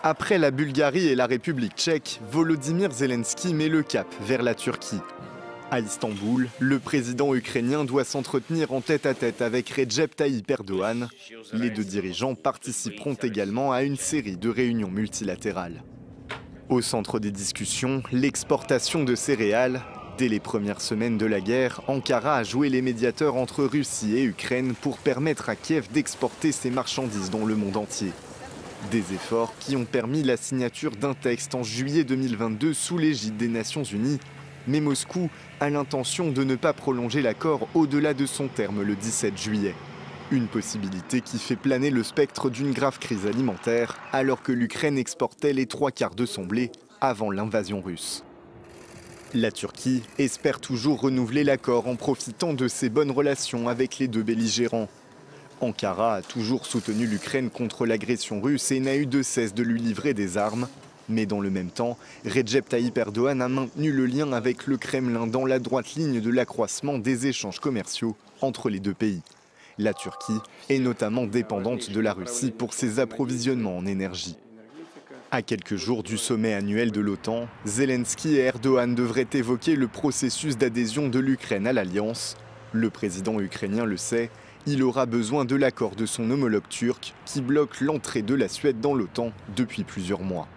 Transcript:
Après la Bulgarie et la République tchèque, Volodymyr Zelensky met le cap vers la Turquie. À Istanbul, le président ukrainien doit s'entretenir en tête-à-tête avec Recep Tayyip Erdogan. Les deux dirigeants participeront également à une série de réunions multilatérales. Au centre des discussions, l'exportation de céréales. Dès les premières semaines de la guerre, Ankara a joué les médiateurs entre Russie et Ukraine pour permettre à Kiev d'exporter ses marchandises dans le monde entier. Des efforts qui ont permis la signature d'un texte en juillet 2022 sous l'égide des Nations Unies. Mais Moscou a l'intention de ne pas prolonger l'accord au-delà de son terme le 17 juillet. Une possibilité qui fait planer le spectre d'une grave crise alimentaire, alors que l'Ukraine exportait les 3/4 de son blé avant l'invasion russe. La Turquie espère toujours renouveler l'accord en profitant de ses bonnes relations avec les deux belligérants. Ankara a toujours soutenu l'Ukraine contre l'agression russe et n'a eu de cesse de lui livrer des armes. Mais dans le même temps, Recep Tayyip Erdogan a maintenu le lien avec le Kremlin dans la droite ligne de l'accroissement des échanges commerciaux entre les deux pays. La Turquie est notamment dépendante de la Russie pour ses approvisionnements en énergie. À quelques jours du sommet annuel de l'OTAN, Zelensky et Erdogan devraient évoquer le processus d'adhésion de l'Ukraine à l'Alliance. Le président ukrainien le sait, il aura besoin de l'accord de son homologue turc qui bloque l'entrée de la Suède dans l'OTAN depuis plusieurs mois.